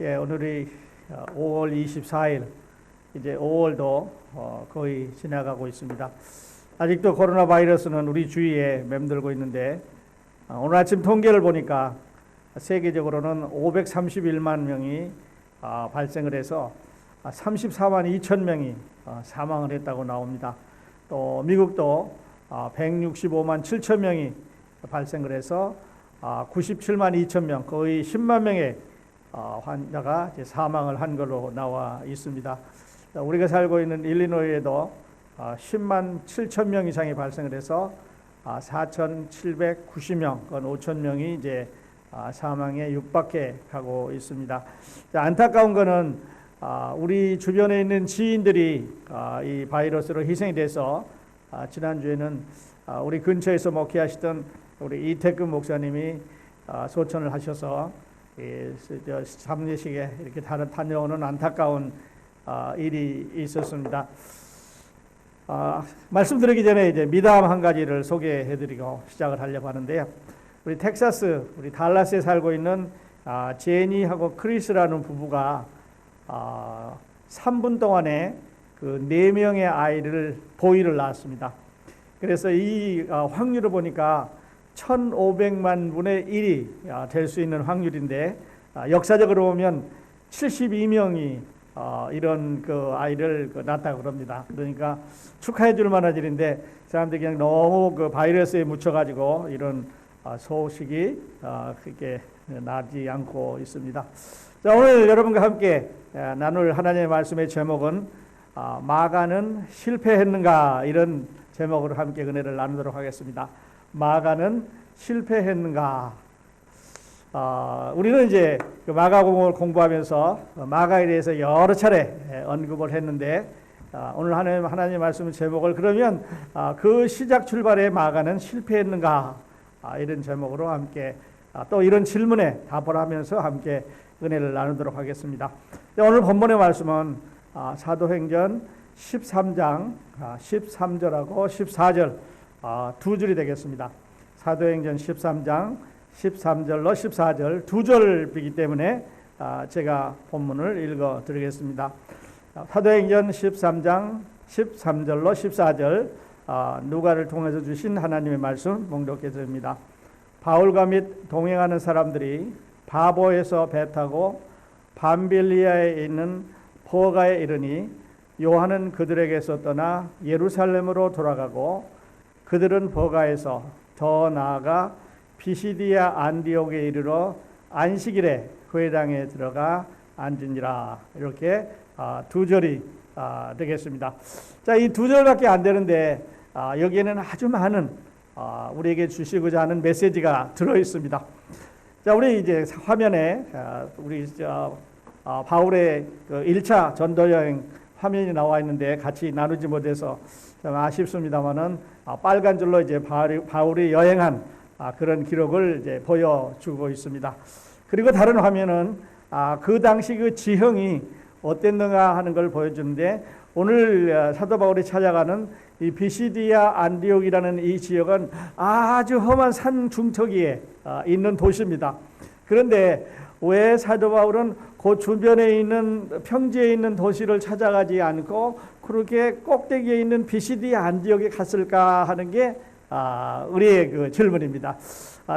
예, 오늘이 5월 24일, 이제 5월도 거의 지나가고 있습니다. 아직도 코로나 바이러스는 우리 주위에 맴돌고 있는데 오늘 아침 통계를 보니까 세계적으로는 531만 명이 발생을 해서 34만 2천 명이 사망을 했다고 나옵니다. 또 미국도 165만 7천 명이 발생을 해서 97만 2천 명, 거의 10만 명의 환자가 이제 사망을 한 걸로 나와 있습니다. 우리가 살고 있는 일리노이에도 10만 7천 명 이상이 발생을 해서 4,790명, 건 5천 명이 이제 사망에 육박해 가고 있습니다. 안타까운 것은 우리 주변에 있는 지인들이 이 바이러스로 희생이 돼서 지난주에는 우리 근처에서 목회하시던 우리 이태근 목사님이 소천을 하셔서 장례식에 이렇게 다녀오는 안타까운 일이 있었습니다. 말씀드리기 전에 이제 미담 한 가지를 소개해드리고 시작을 하려고 하는데요. 우리 텍사스, 우리 달라스에 살고 있는 제니하고 크리스라는 부부가 3분 동안에 그 4명의 아이를 보이를 낳았습니다. 그래서 이 확률을 보니까 1,500만 분의 1이 될 수 있는 확률인데 역사적으로 보면 72명이 이런 그 아이를 낳았다고 그럽니다. 그러니까 축하해 줄 만한 일인데 사람들이 그냥 너무 그 바이러스에 묻혀가지고 이런 소식이 그렇게 나지 않고 있습니다. 자, 오늘 여러분과 함께 나눌 하나님의 말씀의 제목은 마가는 실패했는가, 이런 제목으로 함께 은혜를 나누도록 하겠습니다. 마가는 실패했는가? 우리는 이제 마가복음을 공부하면서 마가에 대해서 여러 차례 언급을 했는데 오늘 하나님의 말씀 제목을 그러면 그 시작 출발의 마가는 실패했는가? 이런 제목으로 함께 또 이런 질문에 답을 하면서 함께 은혜를 나누도록 하겠습니다. 오늘 본문의 말씀은 사도행전 13장 13절하고 14절 두 줄이 되겠습니다. 사도행전 13장 13절로 14절 두 절이기 때문에 제가 본문을 읽어 드리겠습니다. 사도행전 13장 13절로 14절 누가를 통해서 주신 하나님의 말씀 봉독해 드립니다. 바울과 및 동행하는 사람들이 바보에서 배 타고 밤빌리아에 있는 포가에 이르니 요한은 그들에게서 떠나 예루살렘으로 돌아가고 그들은 버가에서 더 나아가 비시디아 안디옥에 이르러 안식일에 회당에 들어가 앉으니라. 이렇게 두 절이 되겠습니다. 자, 이 두 절밖에 안 되는데 여기에는 아주 많은 우리에게 주시고자 하는 메시지가 들어 있습니다. 자, 우리 이제 화면에 우리 바울의 그 1차 전도 여행 화면이 나와 있는데 같이 나누지 못해서 좀 아쉽습니다만은 빨간 줄로 이제 바울이 여행한 그런 기록을 이제 보여주고 있습니다. 그리고 다른 화면은 그 당시 그 지형이 어땠는가 하는 걸 보여주는데 오늘 사도 바울이 찾아가는 이 비시디아 안디옥이라는 이 지역은 아주 험한 산 중턱위에 있는 도시입니다. 그런데 왜 사도 바울은 그 주변에 있는 평지에 있는 도시를 찾아가지 않고 그렇게 꼭대기에 있는 비시디아 안디옥에 갔을까 하는 게 우리의 그 질문입니다.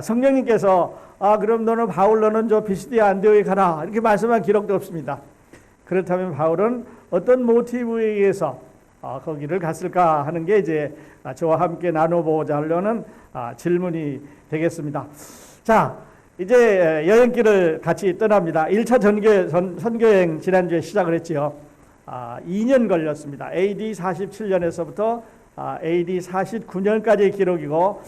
성령님께서 그럼 너는 바울 너는 저 비시디아 안디옥에 가라 이렇게 말씀한 기록도 없습니다. 그렇다면 바울은 어떤 모티브에 의해서 거기를 갔을까 하는 게 이제 저와 함께 나눠보고자 하려는 질문이 되겠습니다. 자, 이제 여행길을 같이 떠납니다. 1차 선교여행 지난주에 시작을 했지요. 2년 걸렸습니다. AD 47년에서부터 AD 49년까지의 기록이고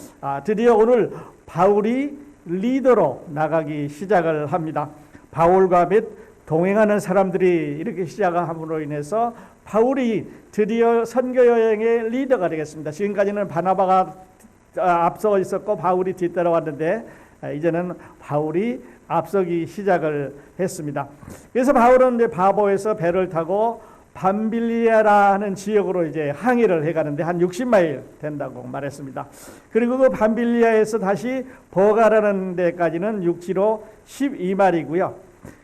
드디어 오늘 바울이 리더로 나가기 시작을 합니다. 바울과 및 동행하는 사람들이 이렇게 시작함으로 인해서 바울이 드디어 선교여행의 리더가 되겠습니다. 지금까지는 바나바가 앞서 있었고 바울이 뒤따라왔는데 이제는 바울이 앞서기 시작을 했습니다. 그래서 바울은 이제 바보에서 배를 타고 밤빌리아라는 지역으로 이제 항해를 해가는데 한 60마일 된다고 말했습니다. 그리고 그 밤빌리아에서 다시 버가라는 데까지는 육지로 12마일이고요.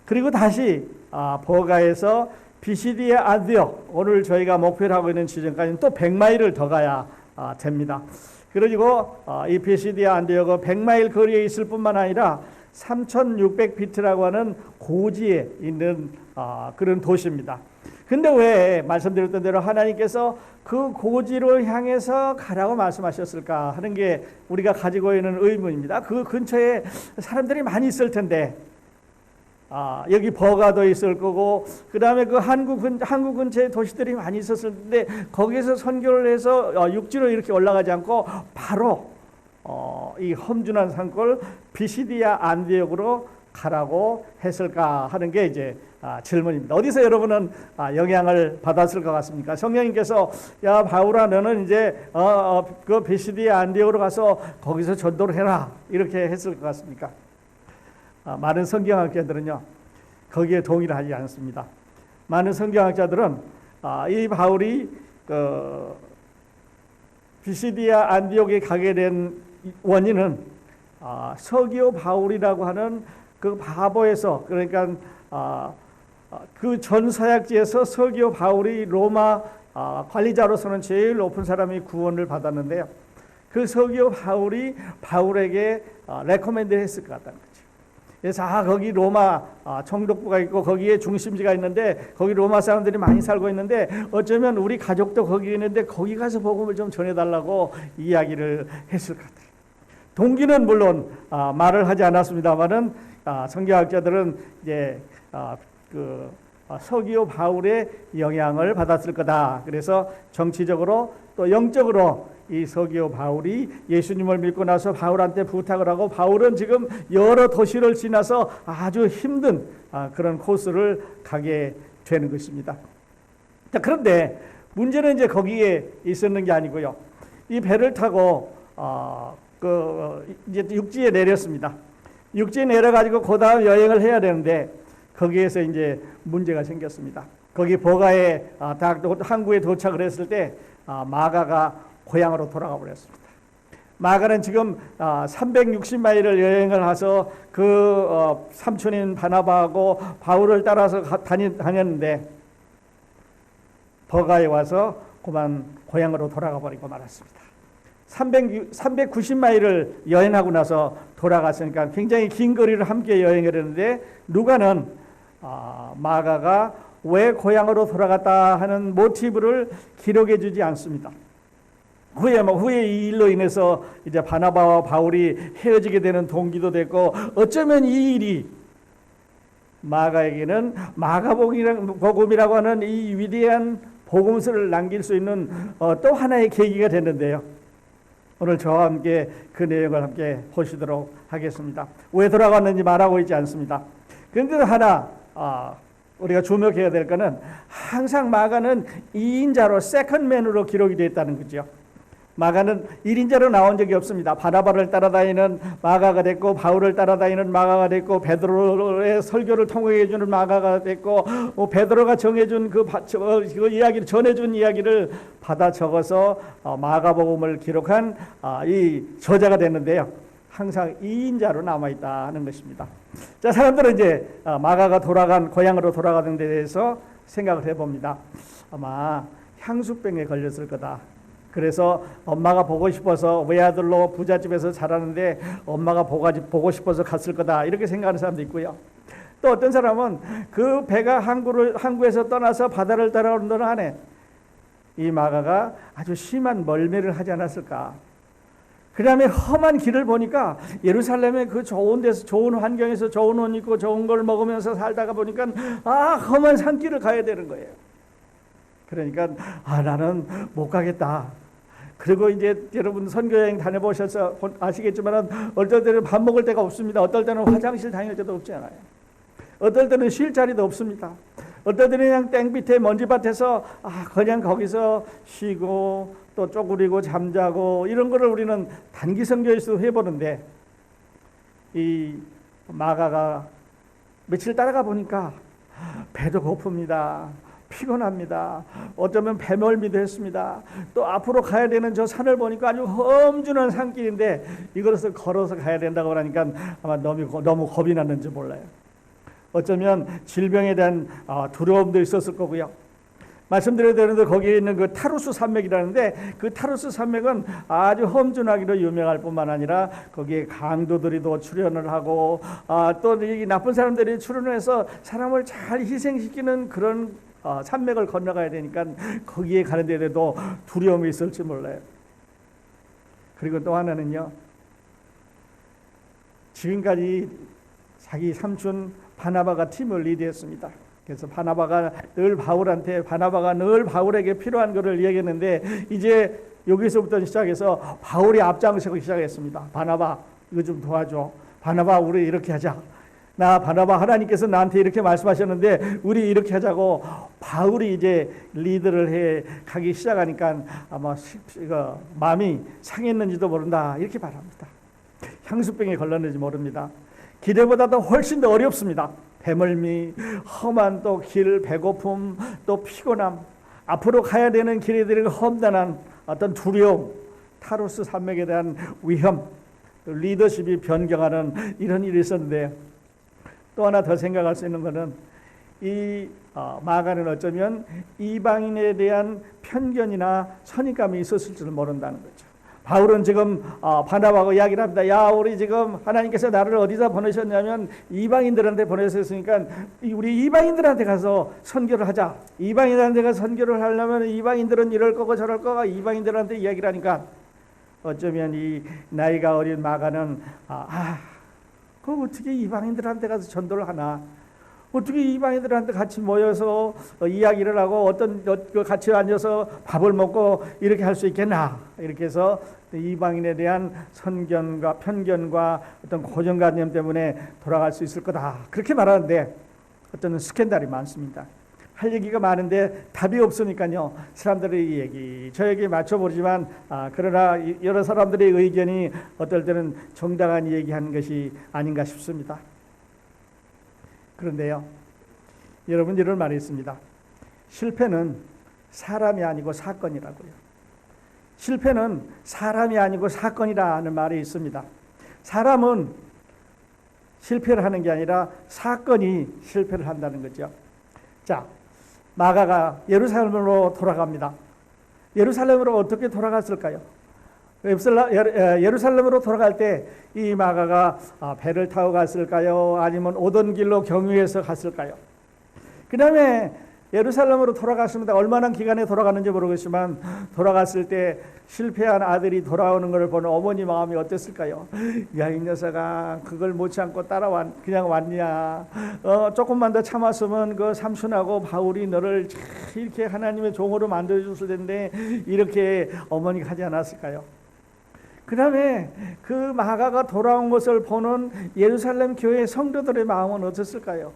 그리고 다시 버가에서 비시디아 안디옥, 오늘 저희가 목표로 하고 있는 지점까지는 또 100마일을 더 가야 됩니다. 그리고 이 비시디아 안디옥은 100마일 거리에 있을 뿐만 아니라 3600피트라고 하는 고지에 있는 그런 도시입니다. 근데 왜 말씀드렸던 대로 하나님께서 그 고지로 향해서 가라고 말씀하셨을까 하는 게 우리가 가지고 있는 의문입니다. 그 근처에 사람들이 많이 있을 텐데, 여기 버가도 있을 거고, 그 다음에 그 한국 근처에 도시들이 많이 있었을 텐데, 거기에서 선교를 해서 육지로 이렇게 올라가지 않고 바로 이 험준한 산골 비시디아 안디옥으로 가라고 했을까 하는 게 이제 질문입니다. 어디서 여러분은 영향을 받았을 것 같습니까? 성령님께서 야 바울아 너는 이제 그 비시디아 안디옥으로 가서 거기서 전도를 해라 이렇게 했을 것 같습니까? 많은 성경학자들은요 거기에 동의를 하지 않습니다. 많은 성경학자들은 이 바울이 그 비시디아 안디옥에 가게 된 원인은 서기오 바울이라고 하는 그 바보에서, 그러니까 그 전 서약지에서 서기오 바울이 로마 관리자로서는 제일 높은 사람이 구원을 받았는데요. 그 서기오 바울이 바울에게 레코멘드 했을 것 같다는 거죠. 그래서 거기 로마 총독부가 있고 거기에 중심지가 있는데 거기 로마 사람들이 많이 살고 있는데 어쩌면 우리 가족도 거기 있는데 거기 가서 복음을 좀 전해달라고 이야기를 했을 것 같아요. 동기는 물론 말을 하지 않았습니다만은 성경학자들은 이제 그 서기오 바울의 영향을 받았을 거다. 그래서 정치적으로 또 영적으로 이 서기오 바울이 예수님을 믿고 나서 바울한테 부탁을 하고 바울은 지금 여러 도시를 지나서 아주 힘든 그런 코스를 가게 되는 것입니다. 자, 그런데 문제는 이제 거기에 있었는 게 아니고요. 이 배를 타고 이제 육지에 내렸습니다. 육지에 내려가지고 그 다음 여행을 해야 되는데 거기에서 이제 문제가 생겼습니다. 거기 버가에 항구에 도착을 했을 때 마가가 고향으로 돌아가 버렸습니다. 마가는 지금 360마일을 여행을 해서 그 삼촌인 바나바하고 바울을 따라서 다녔는데 버가에 와서 그만 고향으로 돌아가 버리고 말았습니다. 390마일을 여행하고 나서 돌아갔으니까 굉장히 긴 거리를 함께 여행을 했는데 누가는 마가가 왜 고향으로 돌아갔다 하는 모티브를 기록해 주지 않습니다. 후에 이 일로 인해서 이제 바나바와 바울이 헤어지게 되는 동기도 됐고 어쩌면 이 일이 마가에게는 마가복음이라고 하는 이 위대한 복음서를 남길 수 있는 또 하나의 계기가 됐는데요. 오늘 저와 함께 그 내용을 함께 보시도록 하겠습니다. 왜 돌아갔는지 말하고 있지 않습니다. 그런데 하나 우리가 주목해야 될 것은 항상 마가는 2인자로 세컨맨으로 기록이 되어 있다는 거죠. 마가는 1인자로 나온 적이 없습니다. 바나바를 따라다니는 마가가 됐고 바울을 따라다니는 마가가 됐고 베드로의 설교를 통역해 주는 마가가 됐고 베드로가 정해준 그 이야기를 전해준 이야기를 받아 적어서 마가복음을 기록한 이 저자가 됐는데요. 항상 2인자로 남아있다 하는 것입니다. 자, 사람들은 이제 마가가 고향으로 돌아가는 데 대해서 생각을 해봅니다. 아마 향수병에 걸렸을 거다. 그래서 엄마가 보고 싶어서 외아들로 부잣집에서 자라는데 엄마가 보고 싶어서 갔을 거다. 이렇게 생각하는 사람도 있고요. 또 어떤 사람은 그 배가 항구에서 떠나서 바다를 따라오는 동안 안에 이 마가가 아주 심한 멀미를 하지 않았을까. 그 다음에 험한 길을 보니까 예루살렘의 그 좋은 데서 좋은 환경에서 좋은 옷 입고 좋은 걸 먹으면서 살다가 보니까 험한 산길을 가야 되는 거예요. 그러니까 나는 못 가겠다. 그리고 이제 여러분 선교여행 다녀보셔서 아시겠지만 어떨 때는 밥 먹을 데가 없습니다. 어떨 때는 화장실 다닐 데도 없지 않아요. 어떨 때는 쉴 자리도 없습니다. 어떨 때는 그냥 땡빛에 먼지밭에서 그냥 거기서 쉬고 또 쪼그리고 잠자고 이런 거를 우리는 단기 선교에서 해보는데 이 마가가 며칠 따라가 보니까 배도 고픕니다. 피곤합니다. 어쩌면 배멀미도 했습니다. 또 앞으로 가야 되는 저 산을 보니까 아주 험준한 산길인데 이것을 걸어서 가야 된다고 하니까 아마 너무 겁이 났는지 몰라요. 어쩌면 질병에 대한 두려움도 있었을 거고요. 말씀드려야 되는데 거기에 있는 그 타루스 산맥이라는데 그 타루스 산맥은 아주 험준하기로 유명할 뿐만 아니라 거기에 강도들이 또 출연을 하고 또 이 나쁜 사람들이 출연해서 사람을 잘 희생시키는 그런 산맥을 건너가야 되니까 거기에 가는 데에도 두려움이 있을지 몰라요. 그리고 또 하나는요. 지금까지 자기 삼촌 바나바가 팀을 리드했습니다. 그래서 바나바가 늘 바울에게 필요한 것을 얘기했는데 이제 여기서부터 시작해서 바울이 앞장서기 시작했습니다. 바나바 이거 좀 도와줘. 바나바 우리 이렇게 하자. 나 바나바 하나님께서 나한테 이렇게 말씀하셨는데 우리 이렇게 하자고 바울이 이제 리드를 해 가기 시작하니까 아마 마음이 상했는지도 모른다 이렇게 말합니다. 향수병에 걸렸는지 모릅니다. 기대보다도 훨씬 더 어렵습니다. 배멀미, 험한 또 길, 배고픔, 또 피곤함, 앞으로 가야 되는 길에 대한 험난한 어떤 두려움, 타루스 산맥에 대한 위험, 리더십이 변경하는 이런 일이 있었는데 또 하나 더 생각할 수 있는 것은 이 마가는 어쩌면 이방인에 대한 편견이나 선입감이 있었을 줄 모른다는 거죠. 바울은 지금 바나바하고 이야기를 합니다. 야, 우리 지금 하나님께서 나를 어디서 보내셨냐면 이방인들한테 보내셨으니까 우리 이방인들한테 가서 선교를 하자. 이방인들한테 가서 선교를 하려면 이방인들은 이럴 거고 저럴 거고 이방인들한테 이야기를 하니까 어쩌면 이 나이가 어린 마가는 그럼 어떻게 이방인들한테 가서 전도를 하나? 어떻게 이방인들한테 같이 모여서 이야기를 하고 같이 앉아서 밥을 먹고 이렇게 할 수 있겠나? 이렇게 해서 이방인에 대한 선견과 편견과 어떤 고정관념 때문에 돌아갈 수 있을 거다. 그렇게 말하는데 어떤 스캔들이 많습니다. 할 얘기가 많은데 답이 없으니까요. 사람들의 얘기, 저 얘기 맞춰보지만 그러나 여러 사람들의 의견이 어떨 때는 정당한 얘기하는 것이 아닌가 싶습니다. 그런데요, 여러분 이런 말이 있습니다. 실패는 사람이 아니고 사건이라고요. 실패는 사람이 아니고 사건이라는 말이 있습니다. 사람은 실패를 하는 게 아니라 사건이 실패를 한다는 거죠. 자, 마가가 예루살렘으로 돌아갑니다. 예루살렘으로 어떻게 돌아갔을까요? 예루살렘으로 돌아갈 때 이 마가가 배를 타고 갔을까요? 아니면 오던 길로 경유해서 갔을까요? 그 다음에 예루살렘으로 돌아갔습니다. 얼마나 기간에 돌아갔는지 모르겠지만 돌아갔을 때 실패한 아들이 돌아오는 것을 보는 어머니 마음이 어땠을까요? 야, 이 녀석아 그걸 못 참고 그냥 왔냐? 조금만 더 참았으면 그 삼순하고 바울이 너를 이렇게 하나님의 종으로 만들어줬을 텐데 이렇게 어머니가 하지 않았을까요? 그 다음에 그 마가가 돌아온 것을 보는 예루살렘 교회 성도들의 마음은 어땠을까요?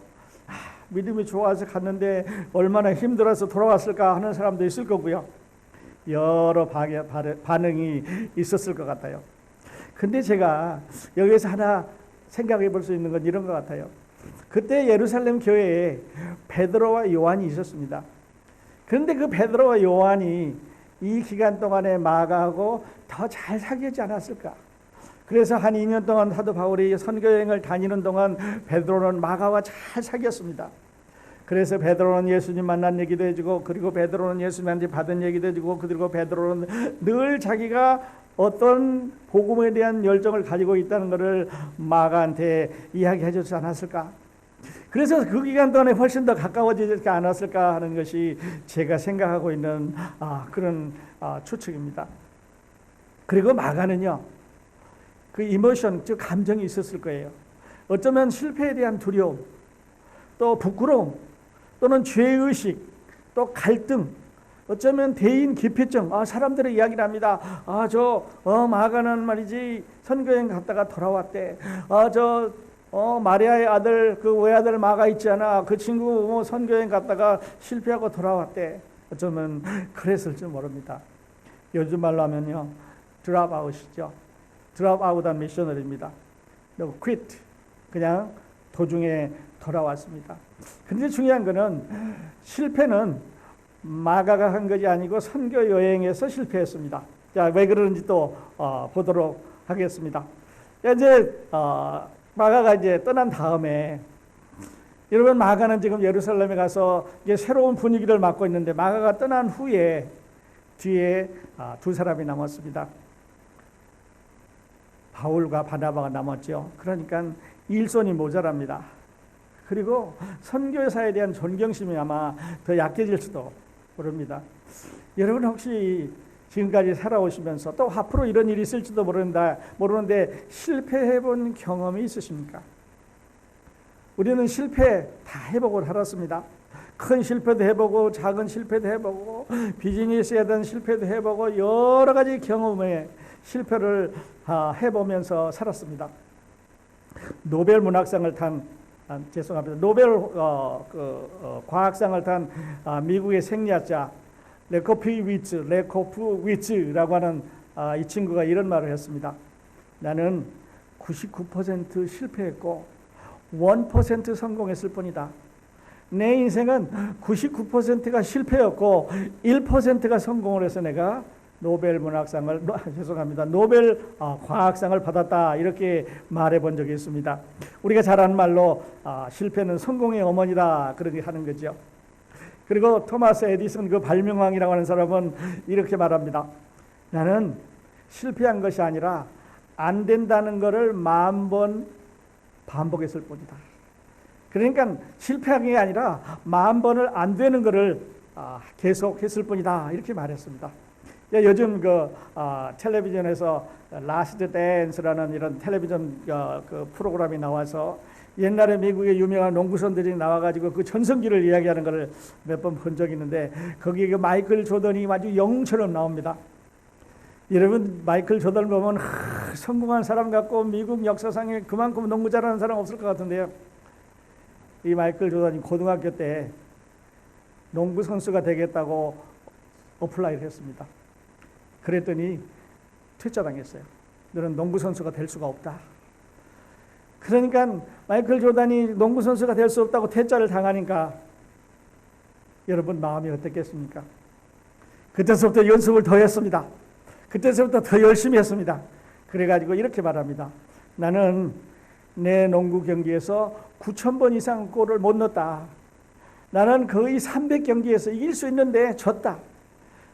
믿음이 좋아서 갔는데 얼마나 힘들어서 돌아왔을까 하는 사람도 있을 거고요. 여러 반응이 있었을 것 같아요. 근데 제가 여기서 하나 생각해 볼 수 있는 건 이런 것 같아요. 그때 예루살렘 교회에 베드로와 요한이 있었습니다. 그런데 그 베드로와 요한이 이 기간 동안에 마가하고 더 잘 사귀지 않았을까? 그래서 한 2년 동안 사도 바울이 선교여행을 다니는 동안 베드로는 마가와 잘 사귀었습니다. 그래서 베드로는 예수님 만난 얘기도 해주고 그리고 베드로는 예수님한테 받은 얘기도 해주고 그리고 베드로는 늘 자기가 어떤 복음에 대한 열정을 가지고 있다는 것을 마가한테 이야기해 주지 않았을까? 그래서 그 기간 동안에 훨씬 더 가까워지지 않았을까 하는 것이 제가 생각하고 있는 그런 추측입니다. 그리고 마가는요, 그 이모션, 즉 감정이 있었을 거예요. 어쩌면 실패에 대한 두려움, 또 부끄러움, 또는 죄의식, 또 갈등, 어쩌면 대인 기피증, 사람들의 이야기를 합니다. 마가는 말이지 선교여행 갔다가 돌아왔대. 마리아의 아들, 그 외아들 마가 있잖아. 그 친구 선교여행 갔다가 실패하고 돌아왔대. 어쩌면 그랬을지 모릅니다. 요즘 말로 하면요, 드랍 아웃이죠. 드랍 아웃한 미셔너리입니다. quit, 그냥 도중에 돌아왔습니다. 근데 중요한 거는 실패는 마가가 한 것이 아니고 선교 여행에서 실패했습니다. 자, 왜 그러는지 또 보도록 하겠습니다. 이제 마가가 이제 떠난 다음에 여러분, 마가는 지금 예루살렘에 가서 이제 새로운 분위기를 맡고 있는데, 마가가 떠난 후에 뒤에 두 사람이 남았습니다. 바울과 바나바가 남았죠. 그러니까 일손이 모자랍니다. 그리고 선교사에 대한 존경심이 아마 더 약해질지도 모릅니다. 여러분, 혹시 지금까지 살아오시면서 또 앞으로 이런 일이 있을지도 모르는데 실패해본 경험이 있으십니까? 우리는 실패 다 해보고 살았습니다. 큰 실패도 해보고 작은 실패도 해보고 비즈니스에 대한 실패도 해보고 여러 가지 경험에 실패를 해보면서 살았습니다. 노벨 문학상을 탄 죄송합니다. 노벨 과학상을 탄 미국의 생리학자 레코프위츠라고 하는 이 친구가 이런 말을 했습니다. 나는 99% 실패했고 1% 성공했을 뿐이다. 내 인생은 99%가 실패였고 1%가 성공을 해서 내가 노벨 과학상을 받았다, 이렇게 말해 본 적이 있습니다. 우리가 잘 아는 말로 실패는 성공의 어머니다, 그렇게 하는 거죠. 그리고 토마스 에디슨, 그 발명왕이라고 하는 사람은 이렇게 말합니다. 나는 실패한 것이 아니라 안 된다는 것을 10,000번 반복했을 뿐이다. 그러니까 실패한 게 아니라 10,000번을 안 되는 것을 계속했을 뿐이다, 이렇게 말했습니다. 요즘 텔레비전에서 라스트 댄스라는 이런 텔레비전 그 프로그램이 나와서 옛날에 미국의 유명한 농구선들이 나와가지고 그 전성기를 이야기하는 것을 몇 번 본 적이 있는데, 거기에 그 마이클 조던이 아주 영웅처럼 나옵니다. 여러분, 마이클 조던 보면 성공한 사람 같고 미국 역사상에 그만큼 농구 잘하는 사람 없을 것 같은데요. 이 마이클 조던이 고등학교 때 농구 선수가 되겠다고 어플라이를 했습니다. 그랬더니 퇴짜당했어요. 너는 농구 선수가 될 수가 없다. 그러니까 마이클 조던이 농구 선수가 될 수 없다고 퇴짜를 당하니까 여러분 마음이 어떻겠습니까? 그때서부터 연습을 더 했습니다. 그때서부터 더 열심히 했습니다. 그래가지고 이렇게 말합니다. 나는 내 농구 경기에서 9,000번 이상 골을 못 넣었다. 나는 거의 300경기에서 이길 수 있는데 졌다.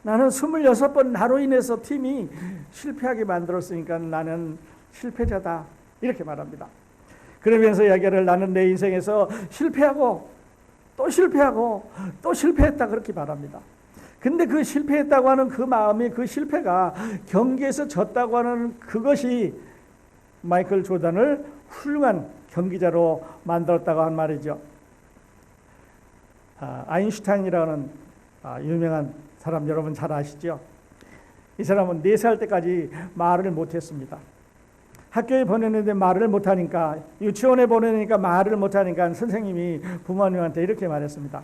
나는 26번 나로 인해서 팀이 실패하게 만들었으니까 나는 실패자다, 이렇게 말합니다. 그러면서 이야기를, 나는 내 인생에서 실패하고 또 실패하고 또 실패했다, 그렇게 말합니다. 근데 그 실패했다고 하는 그 마음이, 그 실패가 경기에서 졌다고 하는 그것이 마이클 조던을 훌륭한 경기자로 만들었다고 한 말이죠. 아인슈타인이라는 유명한 사람 여러분 잘 아시죠? 이 사람은 4살 때까지 말을 못했습니다. 학교에 보내는데 말을 못하니까, 유치원에 보내니까 말을 못하니까 선생님이 부모님한테 이렇게 말했습니다.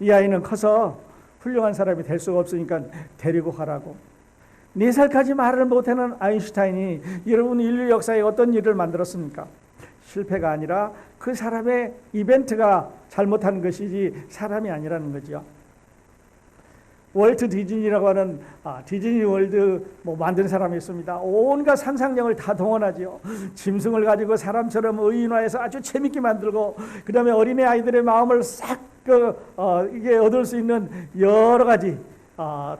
이 아이는 커서 훌륭한 사람이 될 수가 없으니까 데리고 가라고. 4살까지 말을 못하는 아인슈타인이 여러분 인류 역사에 어떤 일을 만들었습니까? 실패가 아니라 그 사람의 이벤트가 잘못한 것이지 사람이 아니라는 거죠. 월트 디즈니라고 하는 디즈니 월드 만든 사람이 있습니다. 온갖 상상력을 다 동원하죠. 짐승을 가지고 사람처럼 의인화해서 아주 재밌게 만들고, 그 다음에 어린애 아이들의 마음을 싹 이게 얻을 수 있는 여러 가지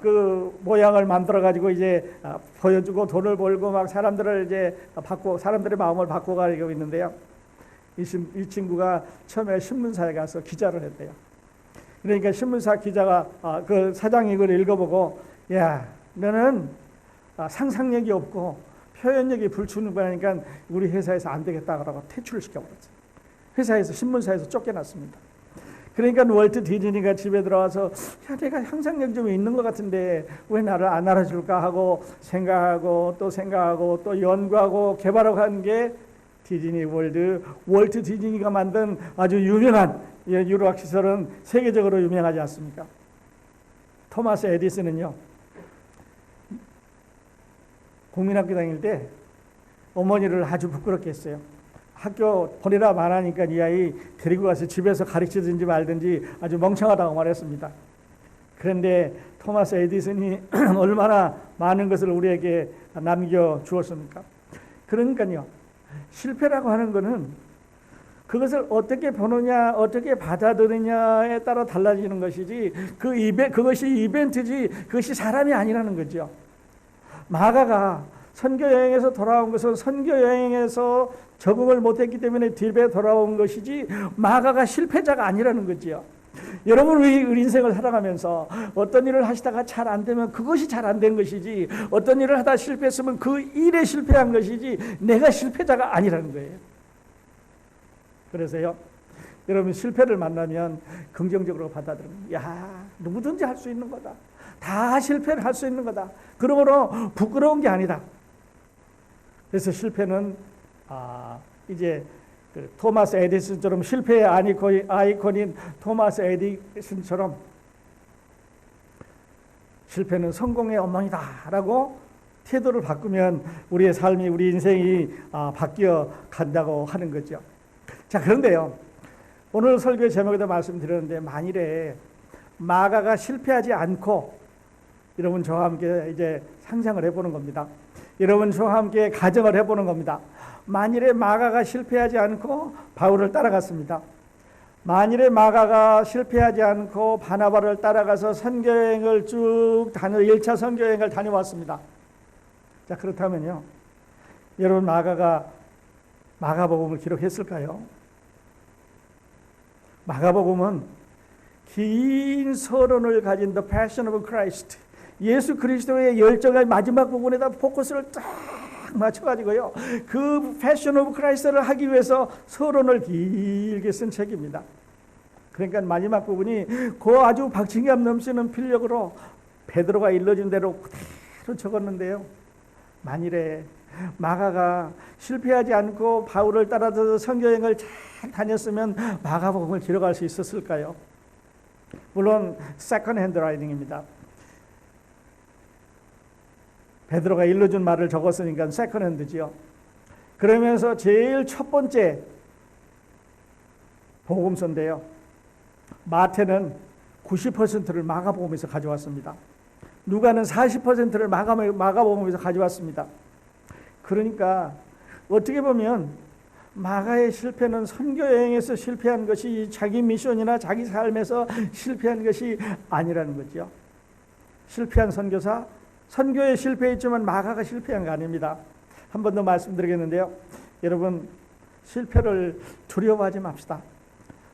그 모양을 만들어 가지고 이제 보여주고 돈을 벌고 막 사람들을 이제 사람들의 마음을 바꿔가고 있는데요. 이 친구가 처음에 신문사에 가서 기자를 했대요. 그러니까 신문사 기자가 그 사장이 이걸 읽어보고, 야, 너는 상상력이 없고 표현력이 불충분하니까 우리 회사에서 안 되겠다고 퇴출을 시켜버렸어요. 회사에서, 신문사에서 쫓겨났습니다. 그러니까 월트 디즈니가 집에 들어와서, 야, 내가 상상력 좀 있는 것 같은데 왜 나를 안 알아줄까 하고 생각하고 또 연구하고 개발하고 한 게 디즈니 월드, 월트 디즈니가 만든 아주 유명한 유로학 시설은 세계적으로 유명하지 않습니까? 토마스 에디슨은요, 국민학교 다닐 때 어머니를 아주 부끄럽게 했어요. 학교 보내라 말하니까 이 아이 데리고 가서 집에서 가르치든지 말든지 아주 멍청하다고 말했습니다. 그런데 토마스 에디슨이 얼마나 많은 것을 우리에게 남겨주었습니까? 그러니까요, 실패라고 하는 것은 그것을 어떻게 보느냐, 어떻게 받아들이냐에 따라 달라지는 것이지, 그것이 이벤트지, 그것이 사람이 아니라는 거죠. 마가가 선교 여행에서 돌아온 것은 선교 여행에서 적응을 못했기 때문에 집에 돌아온 것이지, 마가가 실패자가 아니라는 거지요. 여러분, 우리 인생을 살아가면서 어떤 일을 하시다가 잘 안 되면 그것이 잘 안 된 것이지, 어떤 일을 하다 실패했으면 그 일에 실패한 것이지, 내가 실패자가 아니라는 거예요. 그래서요, 여러분, 실패를 만나면 긍정적으로 받아들이는, 야, 누구든지 할 수 있는 거다. 다 실패를 할 수 있는 거다. 그러므로 부끄러운 게 아니다. 그래서 실패는 이제 그 토마스 에디슨처럼, 실패의 아이콘인 토마스 에디슨처럼 실패는 성공의 어머니다라고 태도를 바꾸면 우리의 삶이, 우리 인생이 바뀌어 간다고 하는 거죠. 자, 그런데요, 오늘 설교 제목에도 말씀드렸는데, 만일에 마가가 실패하지 않고, 여러분 저와 함께 이제 상상을 해보는 겁니다. 여러분 저와 함께 가정을 해보는 겁니다. 만일에 마가가 실패하지 않고 바울을 따라갔습니다. 만일에 마가가 실패하지 않고 바나바를 따라가서 선교여행을 쭉 1차 선교여행을 다녀왔습니다. 자, 그렇다면요, 여러분, 마가가 마가복음을 기록했을까요? 마가복음은 긴 서론을 가진 The Passion of Christ, 예수 그리스도의 열정의 마지막 부분에다 포커스를 딱 맞춰가지고요, 그 Passion of Christ를 하기 위해서 서론을 길게 쓴 책입니다. 그러니까 마지막 부분이 그 아주 박진감 넘치는 필력으로 베드로가 일러준 대로 그대로 적었는데요, 만일에 마가가 실패하지 않고 바울을 따라서 선교여행을 잘 다녔으면 마가복음을 기록할 수 있었을까요? 물론 세컨드 핸드 라이팅입니다. 베드로가 일러준 말을 적었으니까 세컨드 핸드지요. 그러면서 제일 첫 번째 복음서인데요, 마태는 90%를 마가복음에서 가져왔습니다. 누가는 40%를 마가복음에서 가져왔습니다. 그러니까 어떻게 보면 마가의 실패는 선교여행에서 실패한 것이 자기 미션이나 자기 삶에서 실패한 것이 아니라는 거죠. 실패한 선교사, 선교에 실패했지만 마가가 실패한 거 아닙니다. 한 번 더 말씀드리겠는데요, 여러분, 실패를 두려워하지 맙시다.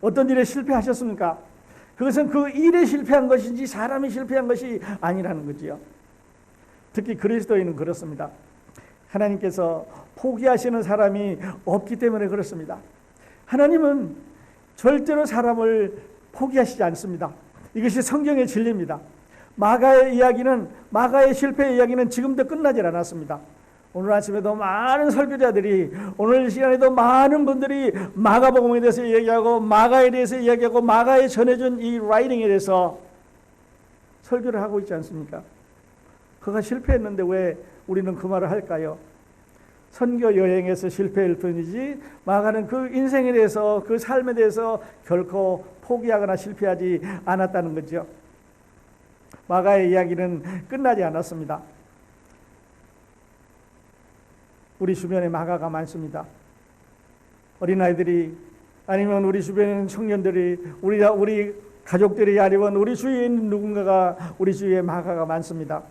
어떤 일에 실패하셨습니까? 그것은 그 일에 실패한 것인지 사람이 실패한 것이 아니라는 거지요. 특히 그리스도인은 그렇습니다. 하나님께서 포기하시는 사람이 없기 때문에 그렇습니다. 하나님은 절대로 사람을 포기하시지 않습니다. 이것이 성경의 진리입니다. 마가의 실패의 이야기는 지금도 끝나지 않았습니다. 오늘 아침에도 많은 설교자들이, 오늘 시간에도 많은 분들이 마가복음에 대해서 이야기하고, 마가에 대해서 이야기하고, 마가에 전해준 이 라이팅에 대해서 설교를 하고 있지 않습니까? 그가 실패했는데 왜 우리는 그 말을 할까요? 선교 여행에서 실패할 뿐이지 마가는 그 인생에 대해서, 그 삶에 대해서 결코 포기하거나 실패하지 않았다는 거죠. 마가의 이야기는 끝나지 않았습니다. 우리 주변에 마가가 많습니다. 어린아이들이, 아니면 우리 주변에 있는 청년들이, 우리 가족들이, 아니면 우리 주위에 있는 누군가가 우리 주위에 마가가 많습니다.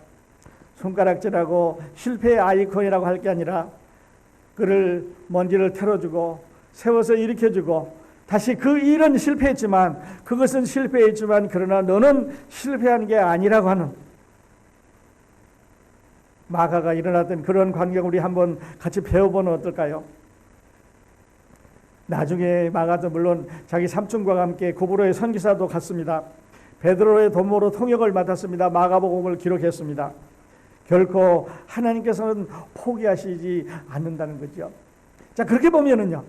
손가락질하고 실패의 아이콘이라고 할 게 아니라 그를 먼지를 털어주고 세워서 일으켜주고, 다시 그 일은 실패했지만, 그것은 실패했지만 그러나 너는 실패한 게 아니라고 하는 마가가 일어났던 그런 광경을 우리 한번 같이 배워보면 어떨까요? 나중에 마가도 물론 자기 삼촌과 함께 고브로의 선기사도 갔습니다. 베드로의 도모로 통역을 맡았습니다. 마가복음을 기록했습니다. 결코 하나님께서는 포기하시지 않는다는 거죠. 자, 그렇게 보면은요,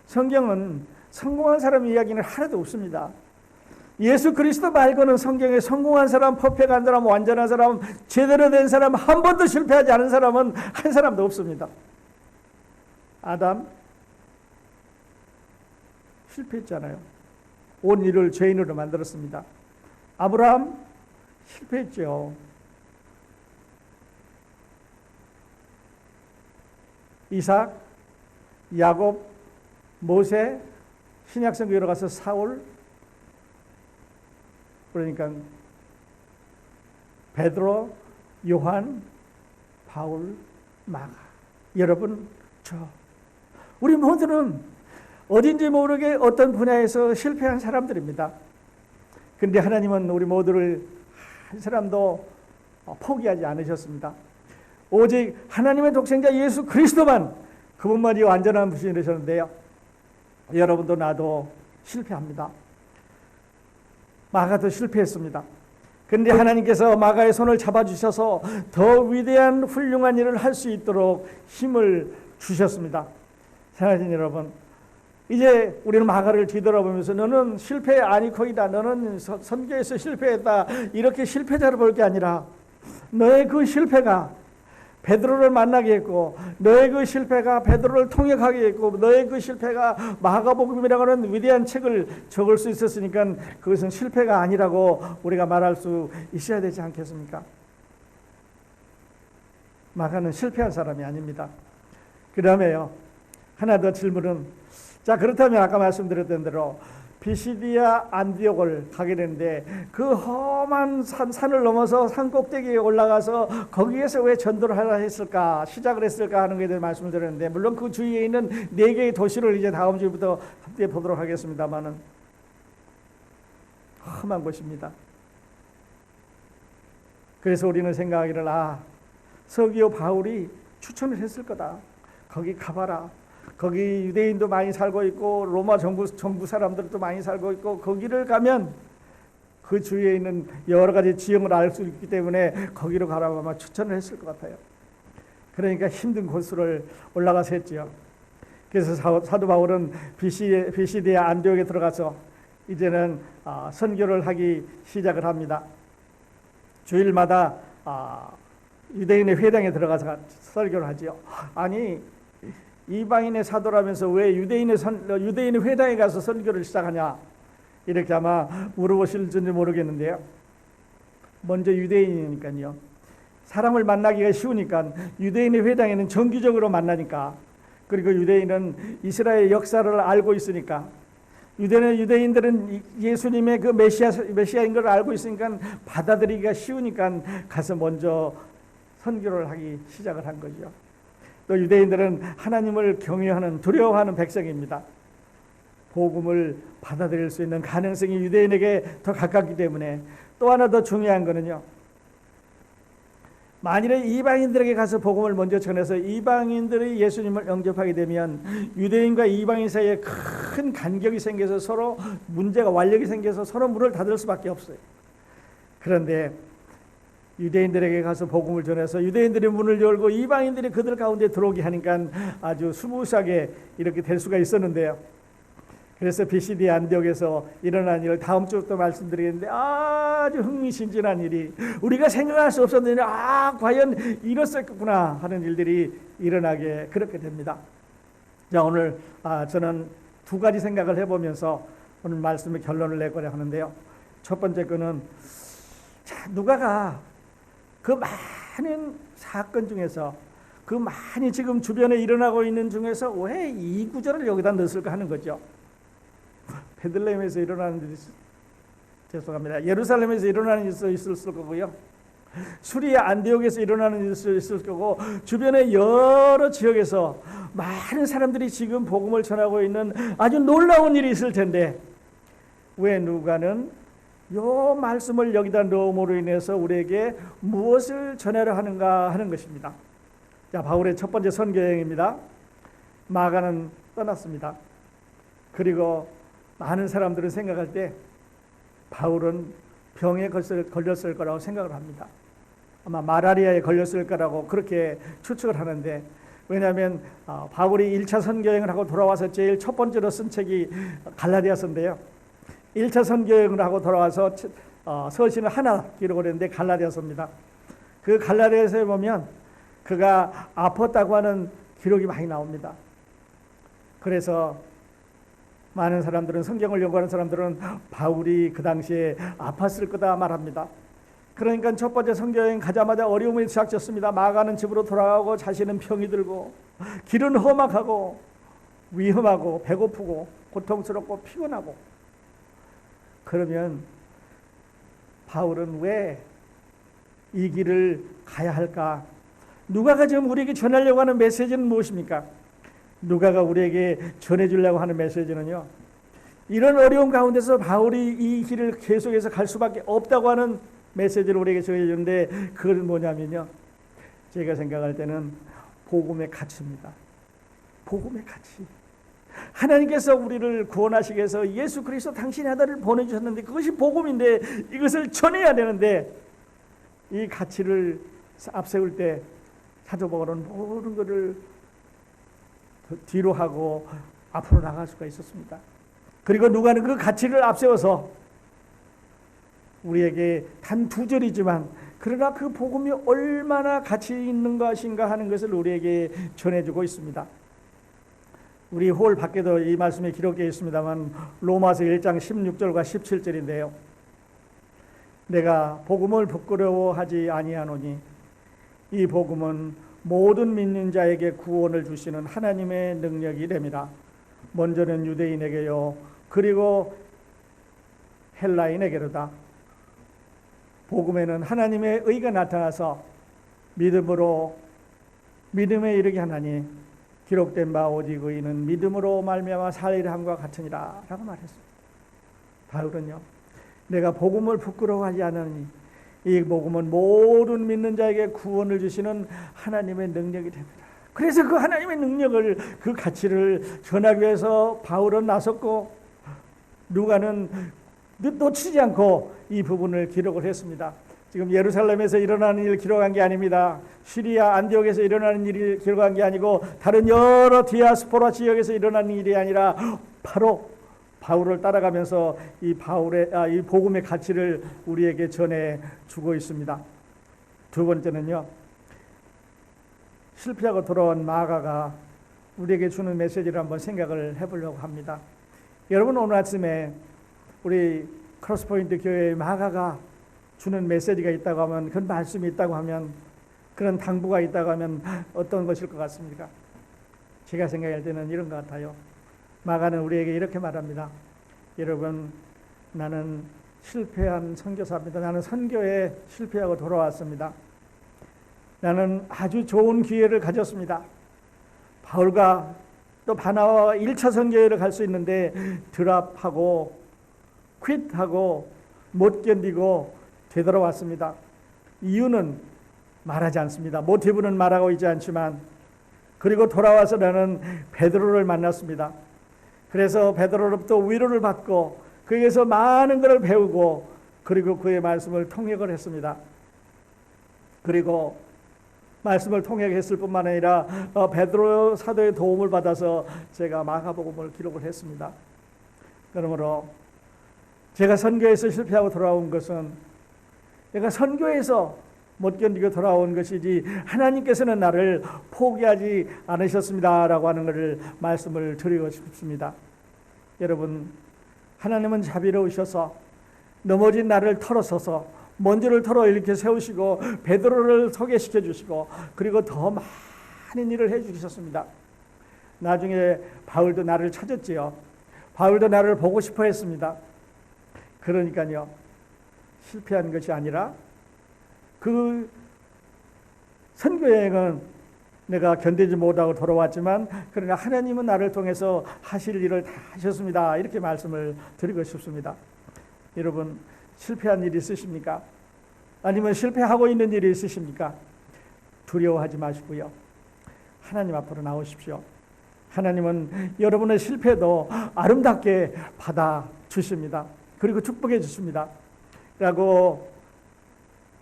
성경은 성공한 사람 이야기는 하나도 없습니다. 예수 그리스도 말고는 성경에 성공한 사람, 퍼펙트한 사람, 완전한 사람, 제대로 된 사람, 한 번도 실패하지 않은 사람은 한 사람도 없습니다. 아담 실패했잖아요. 온 일을 죄인으로 만들었습니다. 아브라함 실패했죠. 이삭, 야곱, 모세 신약성경에 가서 사울, 그러니까 베드로, 요한, 바울, 마가. 여러분, 우리 모두는 어딘지 모르게 어떤 분야에서 실패한 사람들입니다. 그런데 하나님은 우리 모두를 한 사람도 포기하지 않으셨습니다. 오직 하나님의 독생자 예수 그리스도만, 그분만이 완전한 분이 되셨는데요. 여러분도 나도 실패합니다. 마가도 실패했습니다. 그런데 하나님께서 마가의 손을 잡아주셔서 더 위대한 훌륭한 일을 할 수 있도록 힘을 주셨습니다. 사랑하는 여러분, 이제 우리는 마가를 뒤돌아보면서 너는 실패의 아니코이다, 너는 선교에서 실패했다, 이렇게 실패자를 볼 게 아니라 너의 그 실패가 베드로를 만나게 했고, 너의 그 실패가 베드로를 통역하게 했고, 너의 그 실패가 마가복음이라고 하는 위대한 책을 적을 수 있었으니까 그것은 실패가 아니라고 우리가 말할 수 있어야 되지 않겠습니까? 마가는 실패한 사람이 아닙니다. 그 다음에요, 하나 더 질문은, 자, 그렇다면 아까 말씀드렸던 대로 비시디아 안디옥을 가게 되는데 그 험한 산을 넘어서 산 꼭대기에 올라가서 거기에서 왜 전도를 하려 했을까, 시작을 했을까 하는 것에 대해 말씀을 드렸는데, 물론 그 주위에 있는 4개의 도시를 이제 다음 주부터 함께 보도록 하겠습니다만은 험한 곳입니다. 그래서 우리는 생각하기를, 서기오 바울이 추천을 했을 거다. 거기 가봐라. 거기 유대인도 많이 살고 있고 로마 정부 사람들도 많이 살고 있고, 거기를 가면 그 주위에 있는 여러 가지 지형을 알 수 있기 때문에 거기로 가라고 아마 추천을 했을 것 같아요. 그러니까 힘든 곳을 올라가서 했지요. 그래서 사도 바울은 비시디아 안디옥에 들어가서 이제는 선교를 하기 시작을 합니다. 주일마다 유대인의 회당에 들어가서 설교를 하지요. 아니, 이방인의 사도라면서 왜 유대인의 회당에 가서 선교를 시작하냐, 이렇게 아마 물어보실지 모르겠는데요. 먼저 유대인이니까요. 사람을 만나기가 쉬우니까 유대인의 회당에는 정기적으로 만나니까, 그리고 유대인은 이스라엘 역사를 알고 있으니까, 유대인들은 예수님의 그 메시아인 걸 알고 있으니까 받아들이기가 쉬우니까 가서 먼저 선교를 하기 시작을 한 거죠. 또 유대인들은 하나님을 경외하는, 두려워하는 백성입니다. 복음을 받아들일 수 있는 가능성이 유대인에게 더 가깝기 때문에, 또 하나 더 중요한 거는요, 만일에 이방인들에게 가서 복음을 먼저 전해서 이방인들이 예수님을 영접하게 되면 유대인과 이방인 사이에 큰 간격이 생겨서 서로 문제가, 완력이 생겨서 서로 문을 닫을 수밖에 없어요. 그런데 유대인들에게 가서 복음을 전해서 유대인들이 문을 열고 이방인들이 그들 가운데 들어오게 하니까 아주 스무스하게 이렇게 될 수가 있었는데요. 그래서 비시디아 안디옥에서 일어난 일을 다음 주부터 말씀드리겠는데, 아주 흥미진진한 일이, 우리가 생각할 수 없었는데 과연 이랬었구나 하는 일들이 일어나게 그렇게 됩니다. 자, 오늘 저는 2가지 생각을 해보면서 오늘 말씀의 결론을 내고자 하는데요. 첫 번째 거는, 누가가 그 많은 사건 중에서, 그 많이 지금 주변에 일어나고 있는 중에서 왜 이 구절을 여기다 넣었을까 하는 거죠. 베들레헴에서 일어나는 일이, 죄송합니다, 예루살렘에서 일어나는 일이 있을 거고요, 수리아 안디옥에서 일어나는 일이 있을 거고, 주변의 여러 지역에서 많은 사람들이 지금 복음을 전하고 있는 아주 놀라운 일이 있을 텐데, 왜 누가는 요 말씀을 여기다 넣음으로 인해서 우리에게 무엇을 전하려 하는가 하는 것입니다. 자, 바울의 첫 번째 선교 여행입니다. 마가는 떠났습니다. 그리고 많은 사람들은 생각할 때 바울은 병에 걸렸을 거라고 생각을 합니다. 아마 말라리아에 걸렸을 거라고 그렇게 추측을 하는데, 왜냐하면 바울이 1차 선교여행을 하고 돌아와서 제일 첫 번째로 쓴 책이 갈라디아서인데요. 1차 선교여행을 하고 돌아와서 서신을 하나 기록을 했는데 갈라디아서입니다. 그 갈라디아서에 보면 그가 아팠다고 하는 기록이 많이 나옵니다. 그래서 많은 사람들은, 성경을 연구하는 사람들은 바울이 그 당시에 아팠을 거다 말합니다. 그러니까 첫 번째 선교여행 가자마자 어려움이 시작됐습니다. 마가는 집으로 돌아가고 자신은 병이 들고, 길은 험악하고 위험하고 배고프고 고통스럽고 피곤하고. 그러면 바울은 왜 이 길을 가야 할까? 누가가 지금 우리에게 전하려고 하는 메시지는 무엇입니까? 누가가 우리에게 전해주려고 하는 메시지는요, 이런 어려운 가운데서 바울이 이 길을 계속해서 갈 수밖에 없다고 하는 메시지를 우리에게 전해주는데, 그건 뭐냐면요, 제가 생각할 때는 복음의 가치입니다. 복음의 가치. 하나님께서 우리를 구원하시기 위해서 예수 그리스도 당신의 아들을 보내주셨는데, 그것이 복음인데 이것을 전해야 되는데, 이 가치를 앞세울 때 사도 바울은 모든 것을 뒤로 하고 앞으로 나갈 수가 있었습니다. 그리고 누가는 그 가치를 앞세워서 우리에게 단 2절이지만 그러나 그 복음이 얼마나 가치 있는 것인가 하는 것을 우리에게 전해주고 있습니다. 우리 홀 밖에도 이 말씀이 기록되어 있습니다만 로마서 1장 16절과 17절인데요. 내가 복음을 부끄러워하지 아니하노니 이 복음은 모든 믿는 자에게 구원을 주시는 하나님의 능력이 됨이라. 먼저는 유대인에게요 그리고 헬라인에게로다. 복음에는 하나님의 의가 나타나서 믿음에 이르게 하나니 기록된 바 오직 의인은 믿음으로 말미암아 살리라 함과 같으니라 라고 말했습니다. 바울은요, 내가 복음을 부끄러워하지 않으니 이 복음은 모든 믿는 자에게 구원을 주시는 하나님의 능력이 됩니다. 그래서 그 하나님의 능력을, 그 가치를 전하기 위해서 바울은 나섰고 누가는 놓치지 않고 이 부분을 기록을 했습니다. 지금 예루살렘에서 일어나는 일을 기록한 게 아닙니다. 시리아 안디옥에서 일어나는 일을 기록한 게 아니고 다른 여러 디아스포라 지역에서 일어나는 일이 아니라 바로 바울을 따라가면서 이 복음의 가치를 우리에게 전해 주고 있습니다. 두 번째는요, 실패하고 돌아온 마가가 우리에게 주는 메시지를 한번 생각을 해보려고 합니다. 여러분, 오늘 아침에 우리 크로스포인트 교회의 마가가 주는 메시지가 있다고 하면, 그런 말씀이 있다고 하면, 그런 당부가 있다고 하면 어떤 것일 것 같습니까? 제가 생각할 때는 이런 것 같아요. 마가는 우리에게 이렇게 말합니다. 여러분, 나는 실패한 선교사입니다. 나는 선교에 실패하고 돌아왔습니다. 나는 아주 좋은 기회를 가졌습니다. 바울과 또 바나바와 1차 선교회를 갈 수 있는데 드랍하고 퀴트하고 못 견디고 되돌아왔습니다. 이유는 말하지 않습니다. 모티브는 말하고 있지 않지만, 그리고 돌아와서 나는 베드로를 만났습니다. 그래서 베드로로부터 위로를 받고 그에게서 많은 것을 배우고, 그리고 그의 말씀을 통역을 했습니다. 그리고 말씀을 통역했을 뿐만 아니라 베드로 사도의 도움을 받아서 제가 마가복음을 기록을 했습니다. 그러므로 제가 선교에서 실패하고 돌아온 것은 내가 선교에서 못 견디고 돌아온 것이지 하나님께서는 나를 포기하지 않으셨습니다라고 하는 것을 말씀을 드리고 싶습니다. 여러분, 하나님은 자비로우셔서 넘어진 나를 털어서서 먼지를 털어 이렇게 세우시고 베드로를 소개시켜 주시고, 그리고 더 많은 일을 해 주셨습니다. 나중에 바울도 나를 찾았지요. 바울도 나를 보고 싶어 했습니다. 그러니까요, 실패한 것이 아니라 그 선교여행은 내가 견디지 못하고 돌아왔지만 그러나 하나님은 나를 통해서 하실 일을 다 하셨습니다. 이렇게 말씀을 드리고 싶습니다. 여러분, 실패한 일이 있으십니까? 아니면 실패하고 있는 일이 있으십니까? 두려워하지 마시고요, 하나님 앞으로 나오십시오. 하나님은 여러분의 실패도 아름답게 받아주십니다. 그리고 축복해 주십니다. 라고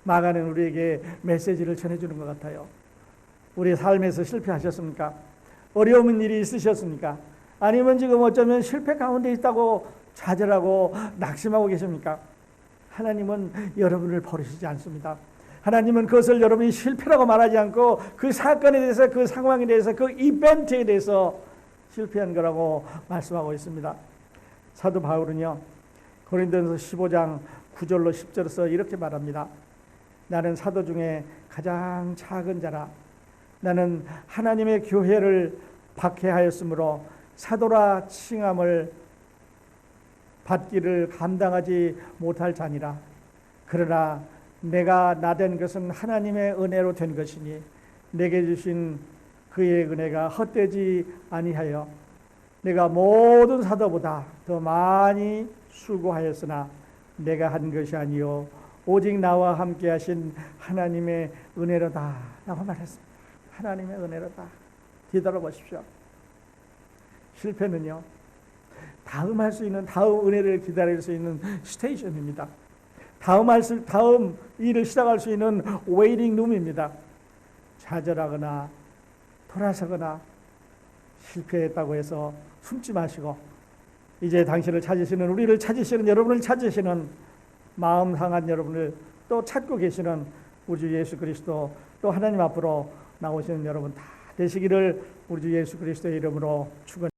마가는 우리에게 메시지를 전해주는 것 같아요. 우리 삶에서 실패하셨습니까? 어려운 일이 있으셨습니까? 아니면 지금 어쩌면 실패 가운데 있다고 좌절하고 낙심하고 계십니까? 하나님은 여러분을 버리시지 않습니다. 하나님은 그것을 여러분이 실패라고 말하지 않고 그 사건에 대해서, 그 상황에 대해서, 그 이벤트에 대해서 실패한 거라고 말씀하고 있습니다. 사도 바울은요, 고린도전서 15장 9절로 10절에서 이렇게 말합니다. 나는 사도 중에 가장 작은 자라. 나는 하나님의 교회를 박해하였으므로 사도라 칭함을 받기를 감당하지 못할 자니라. 그러나 내가 나된 것은 하나님의 은혜로 된 것이니 내게 주신 그의 은혜가 헛되지 아니하여 내가 모든 사도보다 더 많이 수고하였으나 내가 한 것이 아니요 오직 나와 함께 하신 하나님의 은혜로다 라고 말했습니다. 하나님의 은혜로다. 뒤돌아보십시오. 실패는요, 다음 할 수 있는, 다음 은혜를 기다릴 수 있는 스테이션입니다. 다음 일을 시작할 수 있는 웨이팅 룸입니다. 좌절하거나 돌아서거나 실패했다고 해서 숨지 마시고 이제 당신을 찾으시는, 우리를 찾으시는, 여러분을 찾으시는, 마음 상한 여러분을 또 찾고 계시는 우리 주 예수 그리스도, 또 하나님 앞으로 나오시는 여러분 다 되시기를 우리 주 예수 그리스도의 이름으로 축원합니다.